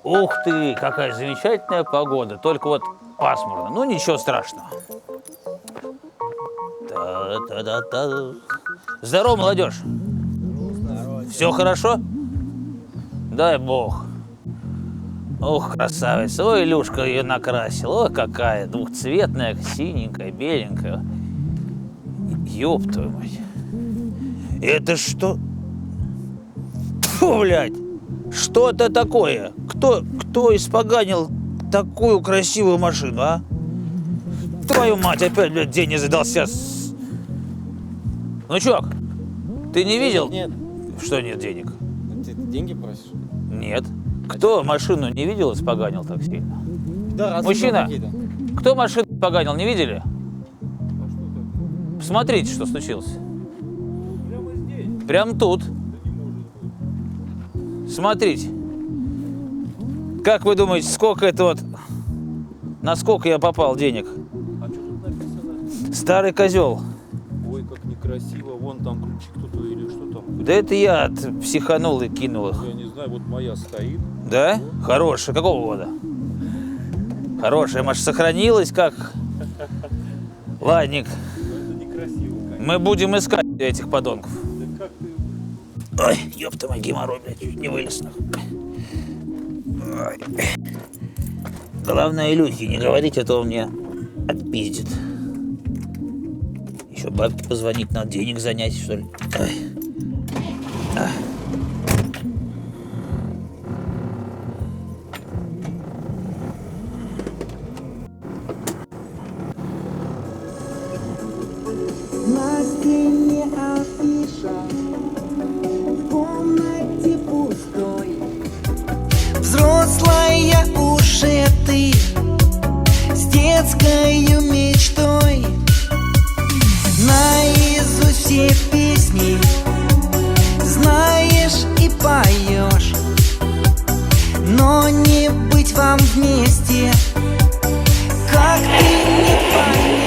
Ух ты, какая замечательная погода. Только вот пасмурно. Ну, ничего страшного. Та-та-та-та. Здорово, молодежь. Все хорошо? Дай бог. Ох, красавица. Ой, Илюшка ее накрасил. Ой, какая двухцветная, синенькая, беленькая. Ёб твою мать. Это что? Фу, блядь. Что это такое? Кто испоганил такую красивую машину, а? Твою мать, опять, блядь, день не задался. Внучок, ты не видел? Нет. Что нет денег? Ты деньги просишь? Нет. Кто машину не видел, испоганил так сильно? Да, Мужчина, кто машину испоганил, не видели? Посмотрите, что случилось. Прямо здесь. Прям тут. Смотрите. Как вы думаете, сколько это вот... На сколько я попал денег? А что тут написано? Старый козел. Ой, как некрасиво. Вон там ключи кто-то или что там. Да это я психанул и кинул их. Я не знаю, вот моя стоит. Да? Хорошая. Какого года? Хорошая. Может, сохранилась как? Ладник. Это некрасиво, конечно. Мы будем искать этих подонков. Да как ты... Ой, ёпта мой геморрой, блядь, чуть не вылез нахуй. Ой. Главное, Илюхе не говорить, а то он мне отпиздит. Еще бабке позвонить, надо денег занять, что ли. Ой. А. На стене афиша, в комнате пустой. Взрослая уже ты, с детскою мечтой. Наизусть все песни знаешь и поешь, но не быть вам вместе, как ты не поймешь.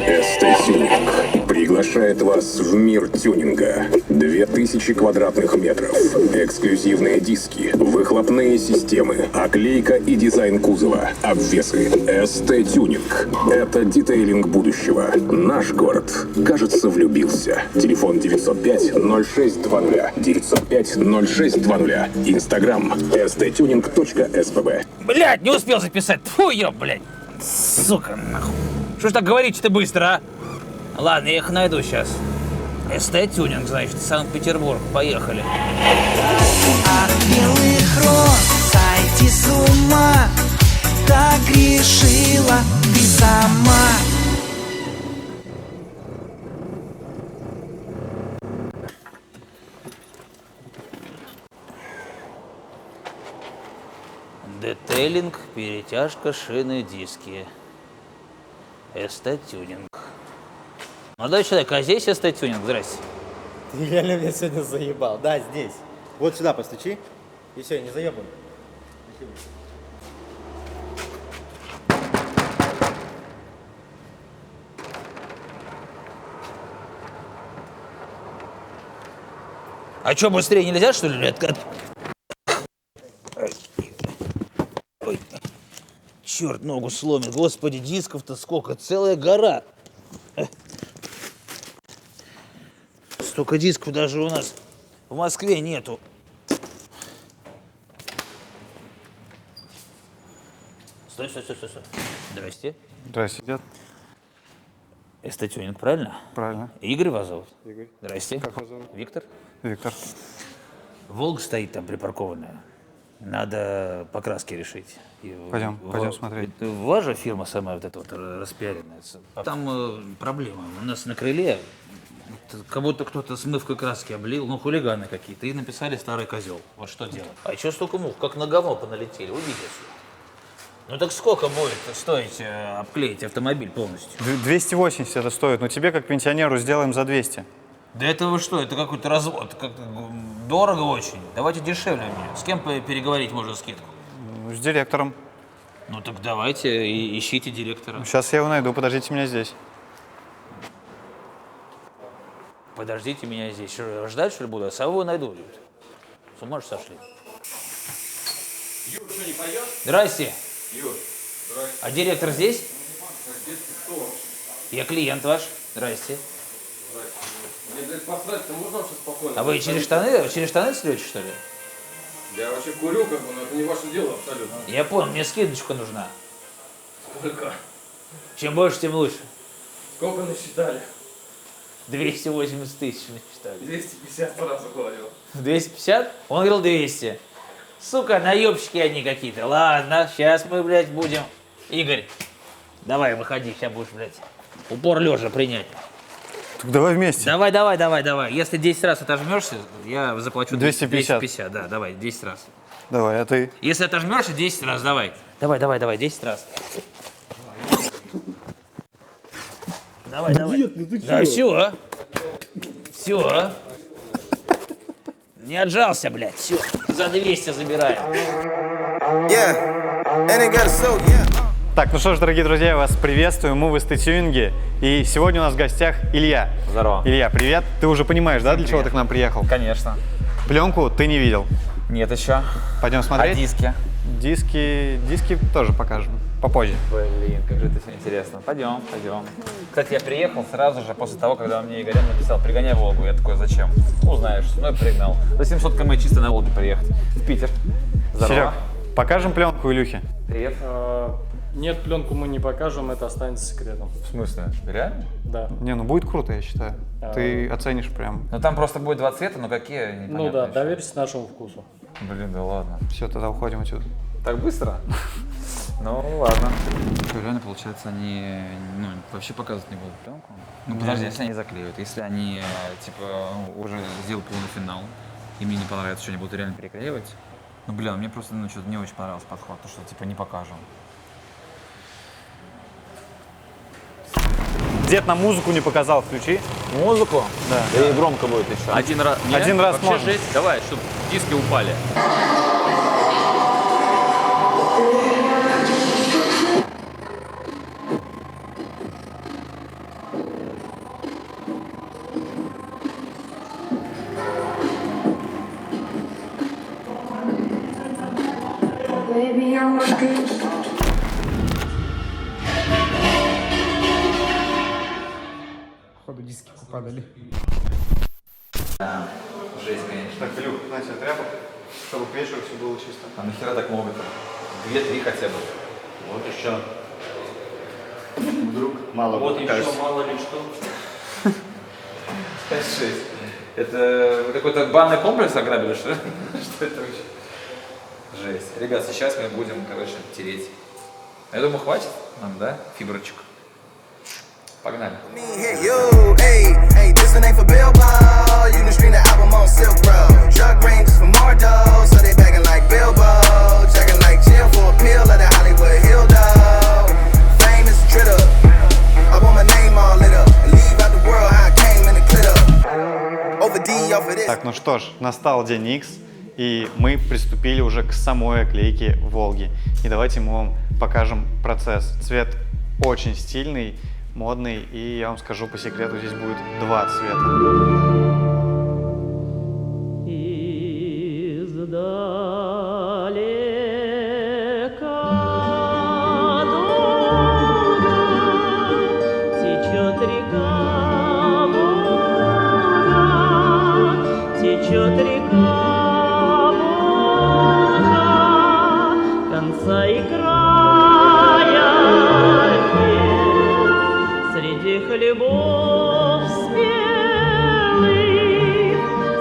СТ-тюнинг приглашает вас в мир тюнинга. 2000 квадратных метров, эксклюзивные диски, выхлопные системы, оклейка и дизайн кузова, обвесы. СТ-тюнинг – это детейлинг будущего. Наш город, кажется, влюбился. Телефон 905-0620, 905-0620, инстаграм stttuning.spb. Блядь, не успел записать. Фу, ёб, блядь. Сука, нахуй. Что ж так говорите-то быстро, а? Ладно, я их найду сейчас. СТ-тюнинг, значит, Санкт-Петербург. Поехали. От белых роз сойти с ума, так решила ты сама. Детейлинг, перетяжка, шины, диски. СТ-тюнинг. Молодой человек, а здесь СТ-тюнинг? Здрасте. Ты реально меня сегодня заебал. Да, здесь. Вот сюда постучи. И все, не заебан. А что, быстрее нельзя, что ли? Ой. Черт, ногу сломит. Господи, дисков-то сколько? Целая гора. Столько дисков даже у нас в Москве нету. Стой. Здрасте. Здрасте, дед. СТ-тюнинг, правильно? Правильно. Игорь вас зовут? Игорь. Здрасте. Как вас зовут? Виктор. Виктор. Волга стоит там припаркованная. Надо покраски решить. Пойдем смотреть. Это ваша фирма самая вот эта вот распиаренная. Там проблема. У нас на крыле как будто кто-то смывкой краски облил, ну, хулиганы какие-то, и написали «старый козел». Вот что делать? А что столько мух? Как на говно поналетели. Уйдите отсюда. Ну так сколько будет стоить обклеить автомобиль полностью? 280 это стоит, но тебе, как пенсионеру, сделаем за 200. Да это вы что? Это какой-то развод. Дорого очень. Давайте дешевле мне. С кем переговорить можно скидку? С директором. Ну так давайте и ищите директора. Сейчас я его найду, подождите меня здесь. Подождите меня здесь. Что, ждать, что ли, буду? А самого найду. С ума же сошли. Здрасте. А директор здесь? Я клиент ваш. Здрасте. Мне, блядь, посрать-то можно вообще спокойно? А вы через штаны слете, что ли? Я вообще курю, как бы, но это не ваше дело абсолютно. Я понял, мне скидочка нужна. Сколько? Чем больше, тем лучше. Сколько насчитали? 280 тысяч насчитали. 250 сразу говорил. 250? Он говорил 200. Сука, наебщики они какие-то. Ладно, сейчас мы, блядь, будем. Игорь, давай, выходи, сейчас будешь, блядь, упор лежа принять. Так давай вместе. Давай. Если 10 раз отожмешься, я заплачу 250. 250, да, давай, 10 раз. Давай, а ты? Если отожмешься, 10 раз, давай. Давай, 10 раз. Давай. Да, все. Не отжался, блядь, все. За 200 забираем. Так, ну что ж, дорогие друзья, я вас приветствую. Мы в СТ-тюнинге. И сегодня у нас в гостях Илья. Здорово. Илья, привет. Ты уже понимаешь, да, для чего ты к нам приехал? Конечно. Пленку ты не видел. Нет еще. Пойдем смотреть? А диски? Диски тоже покажем. Попозже. Блин, как же это все интересно. Пойдем. Кстати, я приехал сразу же после того, когда мне Игорь написал: пригоняй Волгу. Я такой: зачем? Узнаешь. Ну и пригнал. За 700 км чисто на Волге приехать. В Питер. Здорово. Серег, покажем пленку Илюхе? Привет. Нет, пленку мы не покажем, это останется секретом. В смысле? Реально? Да. Не, ну будет круто, я считаю. Ты оценишь прям. Ну там просто будет два цвета, но какие непонятно. Ну да, еще. доверься нашему вкусу. Блин, да ладно. Все, тогда уходим отсюда. Так быстро? Ну ладно. Реально, получается, они вообще показывать не будут пленку? Ну подожди, если они заклеют, если они типа уже сделают полный финал, и мне не понравится, что они будут реально переклеивать. Ну блин, мне просто что-то не очень понравился подход, то что типа не покажем. Дед нам музыку не показал, включи. Музыку? Да. И громко будет еще. Один раз. Один раз вообще можно. жесть. Давай, чтобы диски упали. Baby, I'm a good. Жесть, конечно. Так, Илюх, на тебе тряпок, чтобы к вечеру все было чисто. А нахера так много-то? 2-3 хотя бы. Вот еще. Вдруг мало Вот будет, еще кажется. мало ли что. 5-6. Это вы какой-то банный комплекс ограбили, что ли? Что это вообще? Жесть. Ребят, сейчас мы будем, короче, тереть. Я думаю, хватит нам, да, фиброчек? Погнали. You, hey, hey, this one ain't for Billboard. You can stream the album on Silk Road. Drug ranges for more dough, so they begging like Bilbo. Checking like Jill for a pill at the Hollywood Hill dog. Fame is a trit up. I want my name all lit up. And leave out the world how I came in the clit up. Over D off of this. Так, ну что ж, настал день X, и мы приступили уже к самой оклейке Волги. И давайте мы вам покажем процесс. Цвет очень стильный, модный, и я вам скажу по секрету, здесь будет два цвета. Течет река Волга, конца и края нет. Среди хлебов спелых,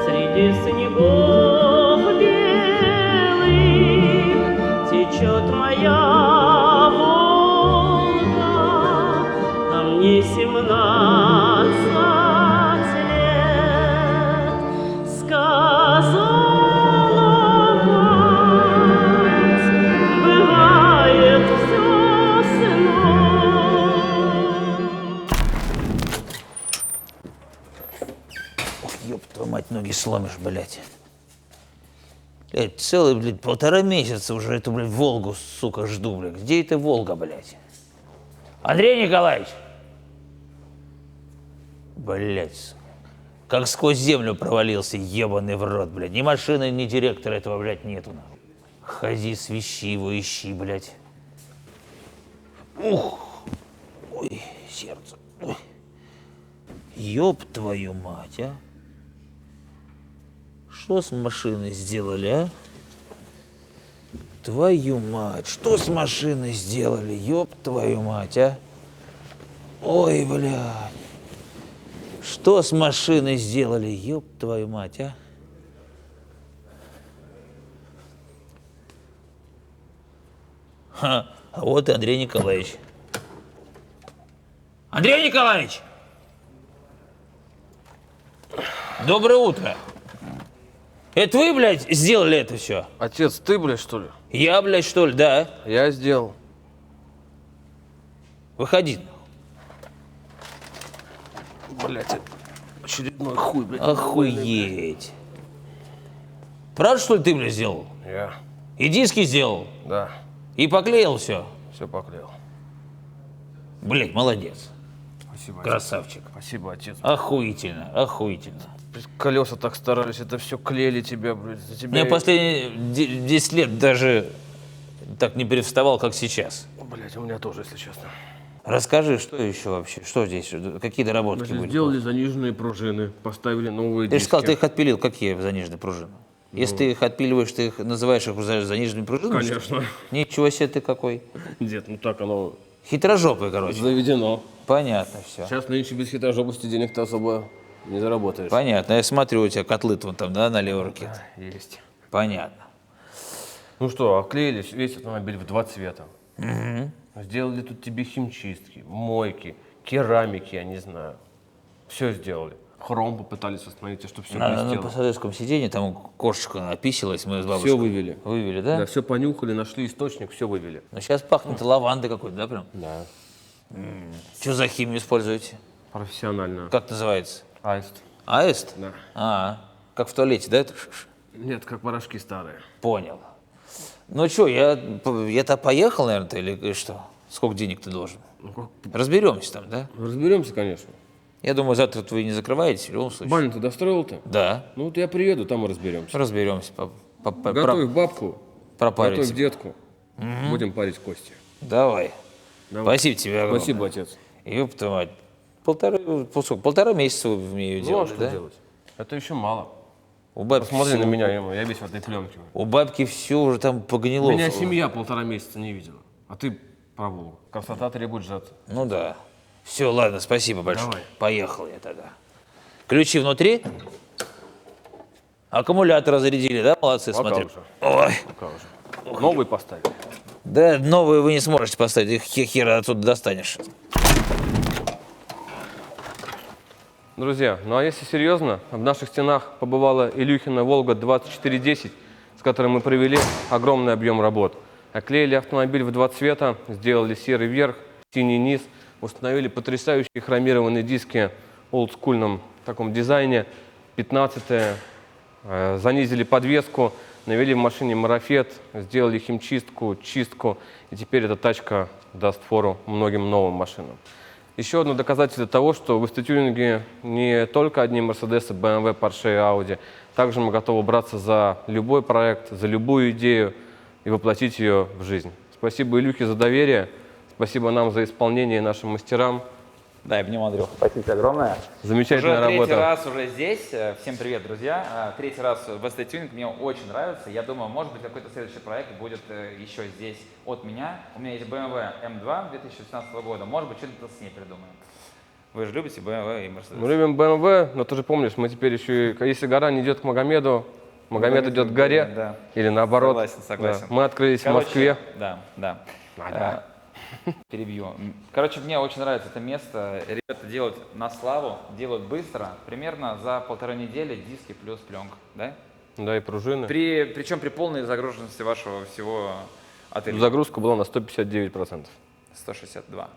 среди снегов белых течет моя Волга, а мне 17 лет. Сказала мать, бывает все с Ёб твою мать, ноги сломишь, блядь. Блядь, целый, блядь, 1,5 месяца уже эту, блядь, Волгу, сука, жду, блядь. Где эта Волга, блядь? Андрей Николаевич! Блядь, как сквозь землю провалился, ебаный в рот, блядь. Ни машины, ни директора этого, блядь, нету, нахуй. Ходи, свищи его, ищи, блядь. Ух! Ой, сердце. Ой. Ёб твою мать, а? Что с машиной сделали, а? Твою мать, что с машиной сделали? Ёб твою мать, а? Ой, блядь. Что с машиной сделали? Ёб твою мать, а? Ха, а вот и Андрей Николаевич. Андрей Николаевич! Доброе утро. Это вы, блядь, сделали это все? Отец, ты, блядь, что ли? Я, блядь, что ли, да? Я сделал. Выходи. Блядь, очередной хуй, блядь. Охуеть. Правда, что ли, ты, блядь, сделал? Я. И диски сделал? Да. И поклеил все? Все поклеил. Блядь, молодец. Спасибо, Красавчик. Спасибо, отец. Охуительно, охуительно. Колеса так старались, это все клеили тебя, блядь, за тебя. Я последние 10 лет даже так не перевставал, как сейчас. Блядь, у меня тоже, если честно. Расскажи, что еще вообще? Что здесь? Какие доработки Значит, были? сделали заниженные пружины, поставили новые Ты же диски. сказал, ты их отпилил. Какие заниженные пружины? Если ты их отпиливаешь, ты их называешь их заниженными пружинами? Конечно. Ничего себе ты какой. Дед, ну так оно Хитрожопый, короче. заведено. Понятно все. Сейчас нынче без хитрожопости денег-то особо не заработаешь. Понятно. Я смотрю, у тебя котлы вон там, да, на левой руке? Есть. Понятно. Ну что, оклеили весь автомобиль в 2 цвета. Сделали тут тебе химчистки, мойки, керамики, я не знаю. Все сделали. Хром попытались восстановить, чтобы все На блестело. пассажирском сиденье там кошечка описалась, мы с бабушкой. Все вывели. Вывели, да? Да, все понюхали, нашли источник, все вывели. Но сейчас пахнет лавандой какой-то, да, прям? Да. Что за химию используете? Профессионально. Как называется? Аист. Аист? Да. Как в туалете, да? Это? Нет, как порошки старые. Понял. Ну что, я-то поехал, наверное, ты или что? Сколько денег ты должен? Разберемся там, да? Разберемся, конечно. Я думаю, завтра вы не закрываетесь, в любом случае. Баню ты достроил-то? Да. Ну вот я приеду, там и разберемся. Разберемся. Готовь бабку, пропарить. готовь детку. Будем парить кости. Давай. Спасибо тебе огромное. Спасибо, отец. Ёб твою мать. Полтора месяца вы в нее Ну а делали, что да? делать? Это еще мало. У бабки Посмотри всё- на меня, я весь в этой пленке. У бабки все уже там погнило. Меня семья 1,5 месяца не видела. А ты про Волгу. Красота требует жертв. Ну да. Все, ладно, спасибо большое. Давай. Поехал я тогда. Ключи внутри? Аккумулятор зарядили, да? Молодцы, смотри. уже. Ой. Пока уже. Новый поставили. Да, новые вы не сможете поставить, их хера отсюда достанешь. Друзья, ну а если серьезно, в наших стенах побывала Илюхина Волга 2410, с которой мы провели огромный объем работ. Оклеили автомобиль в 2 цвета, сделали серый верх, синий низ, установили потрясающие хромированные диски в олдскульном таком дизайне, 15-е, занизили подвеску, навели в машине марафет, сделали химчистку, чистку, и теперь эта тачка даст фору многим новым машинам. Еще одно доказательство того, что в ST-тюнинге не только одни Mercedes, BMW, Porsche и Audi. Также мы готовы браться за любой проект, за любую идею и воплотить ее в жизнь. Спасибо Илюхе за доверие, спасибо нам за исполнение и нашим мастерам. Да, я обнимаю, Андрюха. Спасибо тебе огромное. Замечательная Уже работа. третий раз уже здесь. Всем привет, друзья. Третий раз в SD Tuning. Мне очень нравится. Я думаю, может быть, какой-то следующий проект будет еще здесь от меня. У меня есть BMW M2 2016 года. Может быть, что-то с ней придумаем. Вы же любите BMW и Mercedes? Мы любим BMW, но ты же помнишь, мы теперь еще, если гора не идет к Магомеду, Магомед идет к горе, да. или наоборот. Согласен. Да. Мы открылись в Москве. Да. Перебью. Короче, мне очень нравится это место. Ребята делают на славу, делают быстро. Примерно за 1,5 недели диски плюс пленка, да? Да, и пружины. Причем при полной загруженности вашего всего отеля. Загрузка была на 159%. 162.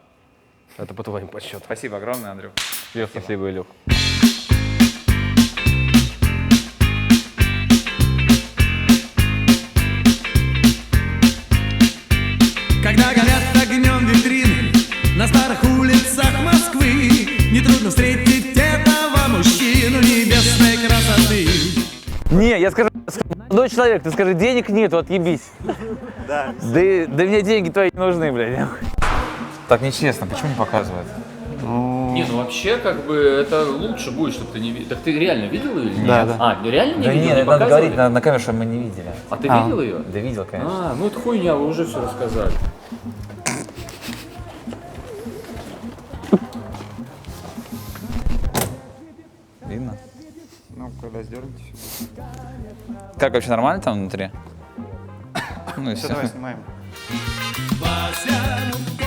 Это по твоим подсчетам. Спасибо огромное, Андрюх. Спасибо, Илюх. Когда горят огнем витрины на старых улицах Москвы, нетрудно встретить этого мужчину небесной красоты. Не, я скажу, Ну, человек, ты скажи, денег нету, отъебись. Да. Да мне деньги твои не нужны, блядь. Так нечестно, почему не показывают? Не, ну вообще, как бы, это лучше будет, чтобы ты не видел. Так ты реально видел ее или нет? Да, да. А, реально не Да видел? нет, не это надо показывали? говорить на камеру, чтобы мы не видели. А ты видел ее? Да видел, конечно. А, ну это хуйня, вы уже все рассказали. Видно? Ну, когда сдернете. Как вообще, нормально там внутри? Ну и Все, все. давай снимаем. Вася, ну в